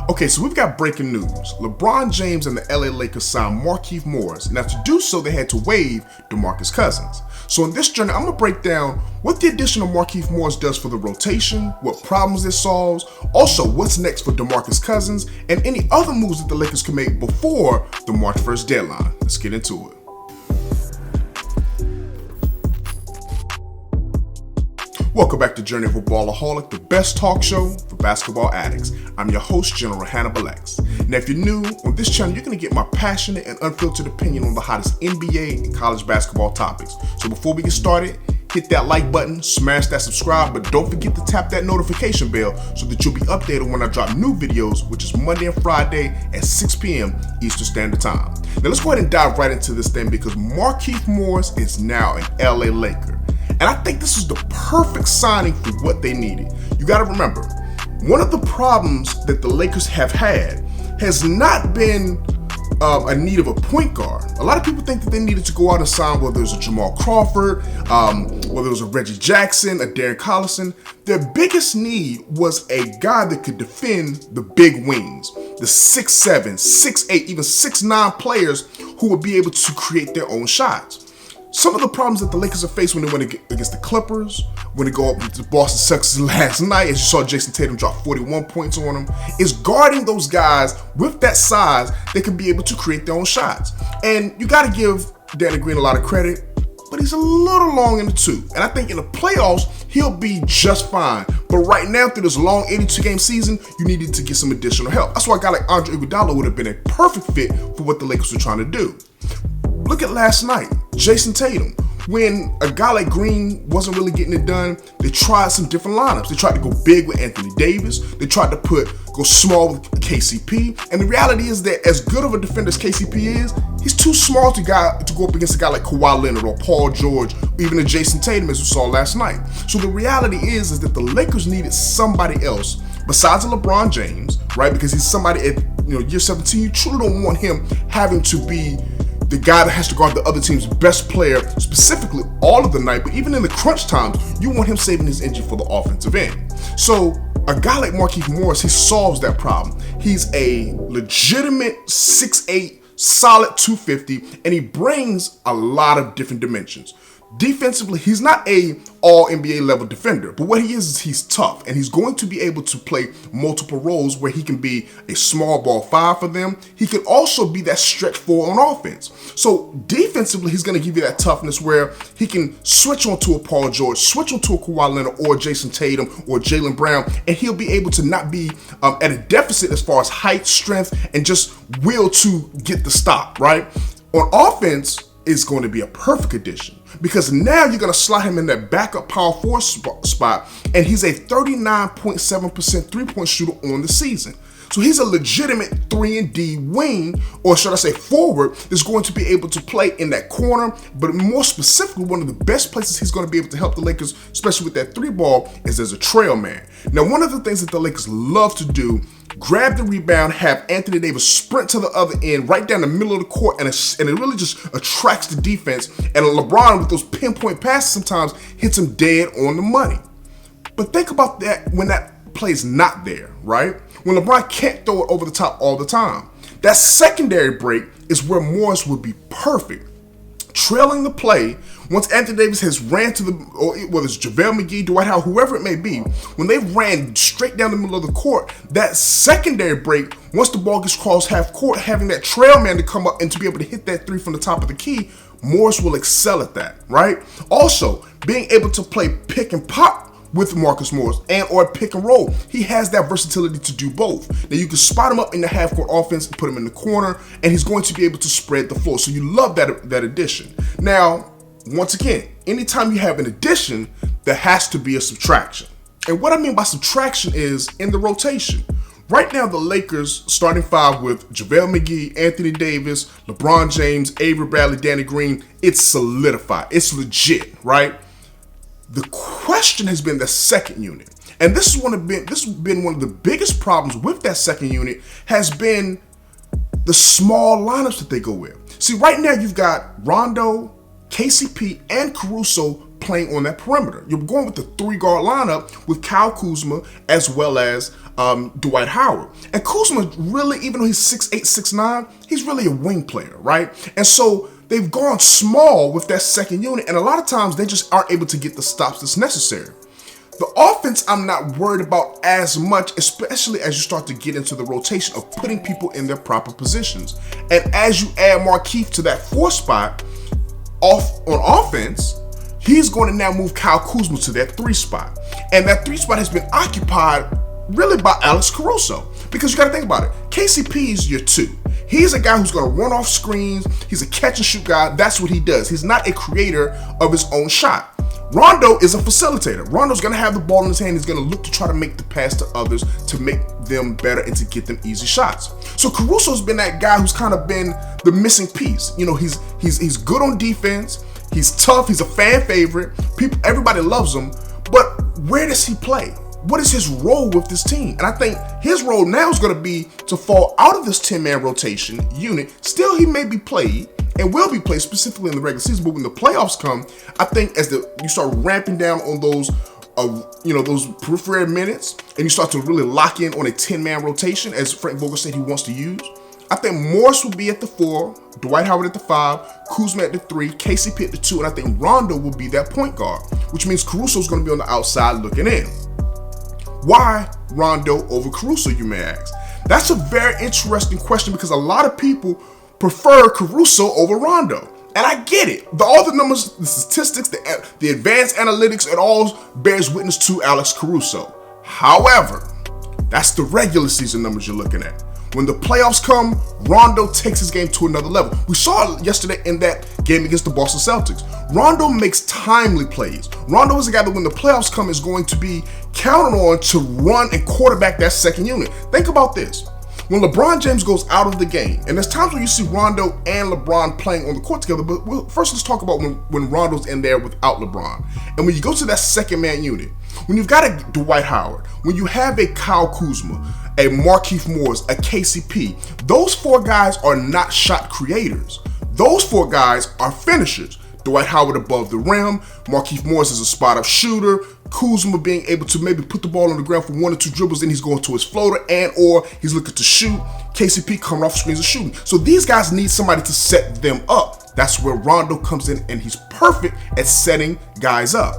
Okay, so we've got breaking news. LeBron James and the LA Lakers signed Markieff Morris. Now to do so, they had to waive DeMarcus Cousins. So in this journey, I'm going to break down what the addition of Markieff Morris does for the rotation, what problems it solves, also what's next for DeMarcus Cousins, and any other moves that the Lakers can make before the March 1st deadline. Let's get into it. Welcome back to Journey of a Ballaholic, the best talk show for basketball addicts. I'm your host, General Hannibal X. Now, if you're new on this channel, you're going to get my passionate and unfiltered opinion on the hottest NBA and college basketball topics. So before we get started, hit that like button, smash that subscribe, but don't forget to tap that notification bell so that you'll be updated when I drop new videos, which is Monday and Friday at 6 p.m. Eastern Standard Time. Now, let's go ahead and dive right into this thing because Markieff Morris is now an LA Laker. And I think this is the perfect signing for what they needed. You got to remember, one of the problems that the Lakers have had has not been a need of a point guard. A lot of people think that they needed to go out and sign whether it was a Jamal Crawford, whether it was a Reggie Jackson, a Darren Collison. Their biggest need was a guy that could defend the big wings, the 6'7", 6'8", even 6'9" players who would be able to create their own shots. Some of the problems that the Lakers have faced when they went against the Clippers, when they go up to Boston Celtics last night, as you saw Jason Tatum drop 41 points on them, is guarding those guys with that size that can be able to create their own shots. And you got to give Danny Green a lot of credit, but he's a little long in the tooth. And I think in the playoffs, he'll be just fine. But right now, through this long 82-game season, you needed to get some additional help. That's why a guy like Andre Iguodala would have been a perfect fit for what the Lakers were trying to do. Look at last night, Jason Tatum. When a guy like Green wasn't really getting it done, they tried some different lineups. They tried to go big with Anthony Davis. They tried to go small with KCP. And the reality is that as good of a defender as KCP is, he's too small to go up against a guy like Kawhi Leonard or Paul George, or even a Jason Tatum, as we saw last night. So the reality is that the Lakers needed somebody else besides LeBron James, right? Because he's somebody at year 17. You truly don't want him having to be the guy that has to guard the other team's best player, specifically all of the night, but even in the crunch times, you want him saving his energy for the offensive end. So a guy like Markieff Morris, he solves that problem. He's a legitimate 6'8", solid 250, and he brings a lot of different dimensions. Defensively, he's not a all-NBA level defender, but what he is he's tough, and he's going to be able to play multiple roles where he can be a small ball 5 for them. He can also be that stretch 4 on offense. So defensively, he's going to give you that toughness where he can switch onto a Paul George, switch onto a Kawhi Leonard or Jason Tatum or Jaylen Brown, and he'll be able to not be at a deficit as far as height, strength, and just will to get the stop, right? On offense, is going to be a perfect addition because now you're going to slot him in that backup power forward spot, and he's a 39.7% three-point shooter on the season. So he's a legitimate 3-and-D wing, or should I say forward, that's going to be able to play in that corner, but more specifically, one of the best places he's going to be able to help the Lakers, especially with that 3 ball, is as a trail man. Now, one of the things that the Lakers love to do, grab the rebound, have Anthony Davis sprint to the other end, right down the middle of the court, and it really just attracts the defense. And LeBron, with those pinpoint passes, sometimes hits him dead on the money. But think about that when that play's not there, right? When LeBron can't throw it over the top all the time. That secondary break is where Morris would be perfect. Trailing the play, once Anthony Davis has ran to or whether it's JaVale McGee, Dwight Howard, whoever it may be, when they ran straight down the middle of the court, that secondary break, once the ball gets crossed half court, having that trail man to come up and to be able to hit that 3 from the top of the key, Morris will excel at that, right? Also, being able to play pick and pop with Marcus Morris and or pick and roll. He has that versatility to do both. Now you can spot him up in the half-court offense and put him in the corner, and he's going to be able to spread the floor. So you love that addition. Now, once again, anytime you have an addition, there has to be a subtraction. And what I mean by subtraction is in the rotation. Right now, the Lakers starting 5 with JaVale McGee, Anthony Davis, LeBron James, Avery Bradley, Danny Green, it's solidified. It's legit, right? The question has been the second unit. And this has been one of the biggest problems with that second unit has been the small lineups that they go with. See, right now you've got Rondo, KCP, and Caruso playing on that perimeter. You're going with the 3-guard lineup with Kyle Kuzma as well as Dwight Howard. And Kuzma really, even though he's 6'8", 6'9", he's really a wing player, right? And so they've gone small with that second unit, and a lot of times they just aren't able to get the stops that's necessary. The offense, I'm not worried about as much, especially as you start to get into the rotation of putting people in their proper positions. And as you add Markieff to that 4 spot off on offense, he's going to now move Kyle Kuzma to that 3 spot. And that 3 spot has been occupied really by Alex Caruso. Because you got to think about it. KCP is your 2. He's a guy who's going to run off screens. He's a catch and shoot guy. That's what he does. He's not a creator of his own shot. Rondo is a facilitator. Rondo's going to have the ball in his hand. He's going to look to try to make the pass to others to make them better and to get them easy shots. So Caruso's been that guy who's kind of been the missing piece. You know, he's good on defense. He's tough. He's a fan favorite. Everybody loves him. But where does he play? What is his role with this team? And I think his role now is going to be to fall out of this 10-man rotation unit. Still, he may be played and will be played specifically in the regular season, but when the playoffs come, I think as you start ramping down on those those peripheral minutes, and you start to really lock in on a 10-man rotation, as Frank Vogel said he wants to use, I think Morris will be at the 4, Dwight Howard at the 5, Kuzma at the 3, KCP at the 2, and I think Rondo will be that point guard, which means Caruso's going to be on the outside looking in. Why Rondo over Caruso, you may ask? That's a very interesting question because a lot of people prefer Caruso over Rondo. And I get it. All the numbers, the statistics, the advanced analytics, it all bears witness to Alex Caruso. However, that's the regular season numbers you're looking at. When the playoffs come, Rondo takes his game to another level. We saw it yesterday in that game against the Boston Celtics. Rondo makes timely plays. Rondo is a guy that when the playoffs come is going to be counted on to run and quarterback that second unit. Think about this. When LeBron James goes out of the game, and there's times when you see Rondo and LeBron playing on the court together, but first let's talk about when Rondo's in there without LeBron. And when you go to that second man unit, when you've got a Dwight Howard, when you have a Kyle Kuzma, a Markieff Morris, a KCP, those 4 guys are not shot creators. Those 4 guys are finishers. Dwight Howard above the rim, Markieff Morris is a spot-up shooter, Kuzma being able to maybe put the ball on the ground for 1 or 2 dribbles, then he's going to his floater or he's looking to shoot. KCP coming off screens and shooting. So these guys need somebody to set them up. That's where Rondo comes in, and he's perfect at setting guys up.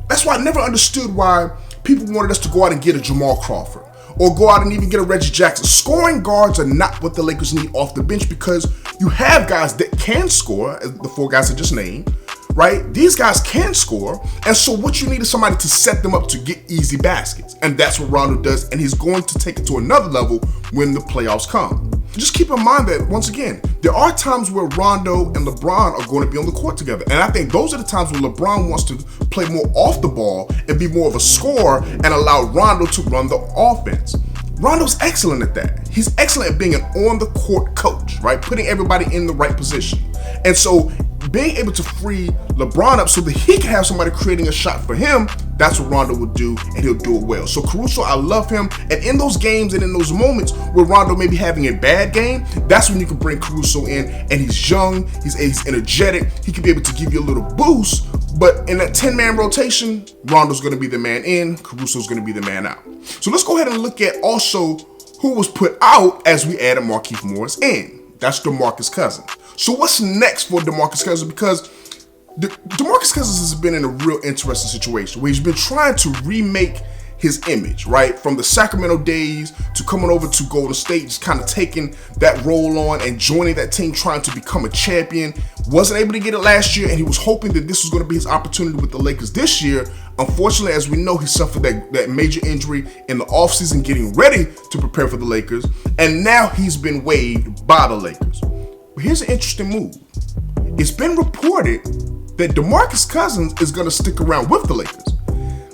That's why I never understood why people wanted us to go out and get a Jamal Crawford or go out and even get a Reggie Jackson. Scoring guards are not what the Lakers need off the bench because you have guys that can score, the 4 guys I just named, right? These guys can score, and so what you need is somebody to set them up to get easy baskets, and that's what Rondo does, and he's going to take it to another level when the playoffs come. Just keep in mind that, once again, there are times where Rondo and LeBron are going to be on the court together, and I think those are the times when LeBron wants to play more off the ball and be more of a scorer and allow Rondo to run the offense. Rondo's excellent at that. He's excellent at being an on-the-court coach, right? Putting everybody in the right position. And so being able to free LeBron up so that he can have somebody creating a shot for him, that's what Rondo will do, and he'll do it well. So Caruso, I love him. And in those games and in those moments where Rondo may be having a bad game, that's when you can bring Caruso in, and he's young, he's energetic, he can be able to give you a little boost. But in that 10-man rotation, Rondo's going to be the man in, Caruso's going to be the man out. So let's go ahead and look at also who was put out as we added Markieff Morris in. That's DeMarcus Cousins. So what's next for DeMarcus Cousins? Because DeMarcus Cousins has been in a real interesting situation where he's been trying to remake his image, right? From the Sacramento days to coming over to Golden State, just kind of taking that role on and joining that team, trying to become a champion. Wasn't able to get it last year, and he was hoping that this was going to be his opportunity with the Lakers this year. Unfortunately, as we know, he suffered that major injury in the offseason getting ready to prepare for the Lakers, and now he's been waived by the Lakers. But here's an interesting move. It's been reported that DeMarcus Cousins is going to stick around with the Lakers.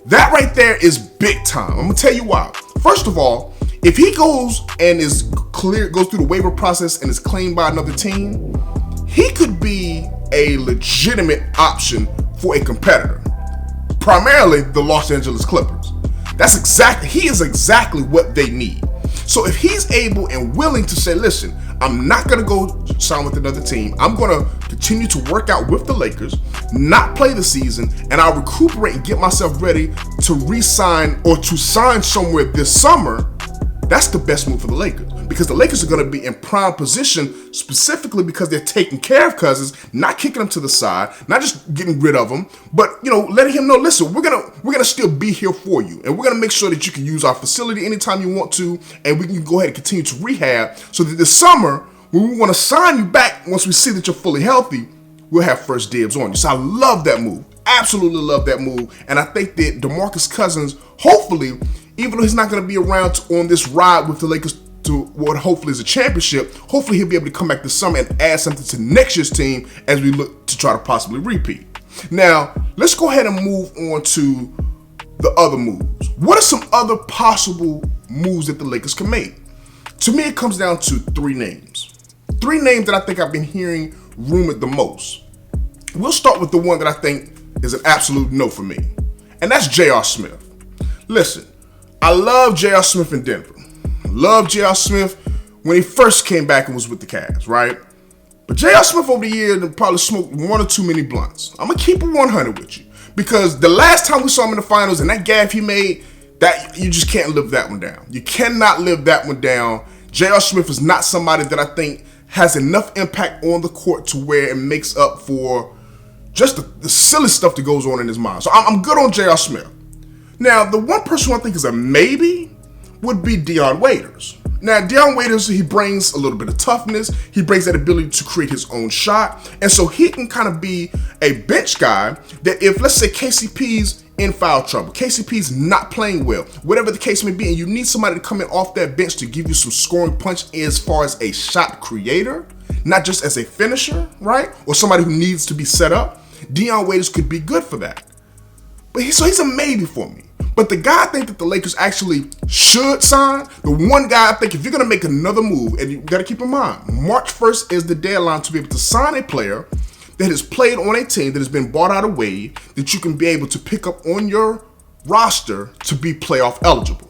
That right there is big time. I'm going to tell you why. First of all, if he goes and goes through the waiver process and is claimed by another team, he could be a legitimate option for a competitor, primarily the Los Angeles Clippers. He is exactly what they need. So if he's able and willing to say, listen, I'm not going to go sign with another team. I'm going to continue to work out with the Lakers, not play the season, and I'll recuperate and get myself ready to re-sign or to sign somewhere this summer. That's the best move for the Lakers, because the Lakers are going to be in prime position specifically because they're taking care of Cousins, not kicking him to the side, not just getting rid of him, but letting him know, listen, we're gonna still be here for you, and we're gonna make sure that you can use our facility anytime you want to, and we can go ahead and continue to rehab so that this summer, when we want to sign you back, once we see that you're fully healthy, we'll have first dibs on you. So I love that move. Absolutely love that move. And I think that DeMarcus Cousins, hopefully, even though he's not going to be around on this ride with the Lakers to what hopefully is a championship, hopefully he'll be able to come back this summer and add something to next year's team as we look to try to possibly repeat. Now, let's go ahead and move on to the other moves. What are some other possible moves that the Lakers can make? To me, it comes down to three names. Three names that I think I've been hearing rumored the most. We'll start with the one that I think is an absolute no for me, and that's J.R. Smith. Listen, I love J.R. Smith in Denver. Love J.R. Smith when he first came back and was with the Cavs, right? But J.R. Smith over the years probably smoked one or too many blunts. I'm going to keep it 100 with you, because the last time we saw him in the finals and that gaffe he made, that you just can't live that one down. You cannot live that one down. J.R. Smith is not somebody that I think has enough impact on the court to where it makes up for just the silly stuff that goes on in his mind. So I'm good on J.R. Smith. Now, the one person who I think is a maybe would be Dion Waiters. Now, Dion Waiters, he brings a little bit of toughness. He brings that ability to create his own shot. And so he can kind of be a bench guy that if, let's say, KCP's in foul trouble, KCP's not playing well, whatever the case may be, and you need somebody to come in off that bench to give you some scoring punch as far as a shot creator, not just as a finisher, right? Or somebody who needs to be set up, Dion Waiters could be good for that. So he's a maybe for me. But the guy I think that the Lakers actually should sign, the one guy I think if you're going to make another move, and you got to keep in mind, March 1st is the deadline to be able to sign a player that has played on a team that has been bought out of wave, that you can be able to pick up on your roster to be playoff eligible.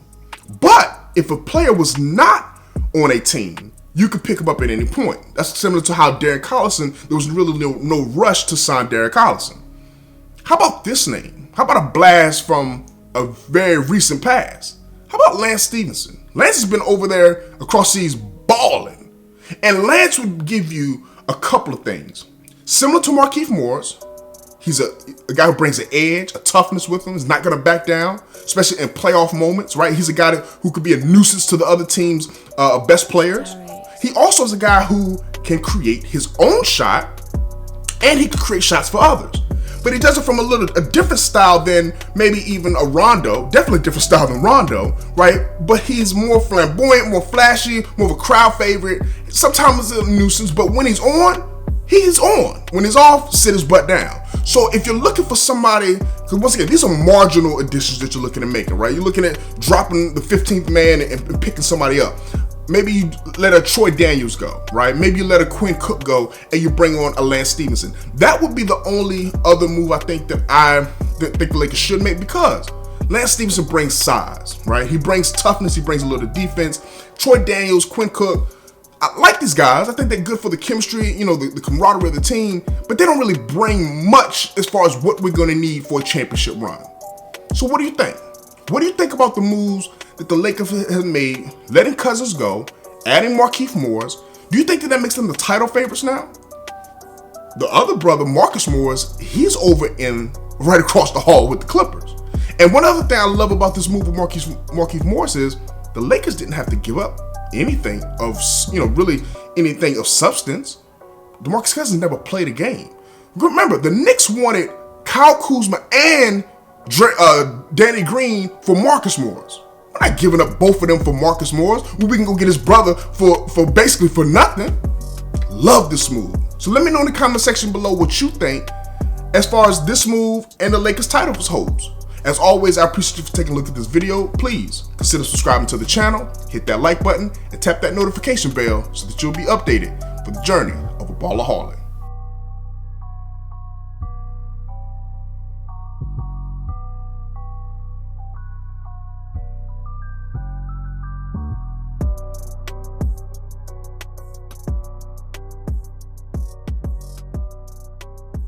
But if a player was not on a team, you could pick him up at any point. That's similar to how Derek Collison, there was really no rush to sign Derek Collison. How about this name? How about a blast from a very recent past? How about Lance Stevenson? Lance has been over there across seas balling. And Lance would give you a couple of things. Similar to Markieff Morris, he's a guy who brings an edge, a toughness with him. He's not going to back down, especially in playoff moments, right? He's a guy who could be a nuisance to the other team's best players. He also is a guy who can create his own shot, and he can create shots for others. But he does it from a different style than maybe even a Rondo. Definitely a different style than Rondo, right? But he's more flamboyant, more flashy, more of a crowd favorite. Sometimes it's a nuisance, but when he's on, he's on. When he's off, sit his butt down. So if you're looking for somebody, because once again, these are marginal additions that you're looking at making, right? You're looking at dropping the 15th man and picking somebody up. Maybe you let a Troy Daniels go, right? Maybe you let a Quinn Cook go and you bring on a Lance Stevenson. That would be the only other move I think that think the Lakers should make, because Lance Stevenson brings size, right? He brings toughness, he brings a little defense. Troy Daniels, Quinn Cook, I like these guys. I think they're good for the chemistry, the camaraderie of the team, but they don't really bring much as far as what we're going to need for a championship run. So what do you think? What do you think about the moves that the Lakers have made, letting Cousins go, adding Markieff Morris? Do you think that makes them the title favorites now? The other brother, Marcus Morris, he's over in right across the hall with the Clippers. And one other thing I love about this move of Markieff Morris is the Lakers didn't have to give up anything of, really anything of substance. DeMarcus Cousins never played a game. Remember, the Knicks wanted Kyle Kuzma and Danny Green for Marcus Morris. We're not giving up both of them for Marcus Morris. We can go get his brother for basically for nothing. Love this move. So let me know in the comment section below what you think as far as this move and the Lakers title hopes. As always, I appreciate you for taking a look at this video. Please consider subscribing to the channel, hit that like button, and tap that notification bell so that you'll be updated for the journey of a Ballaholic.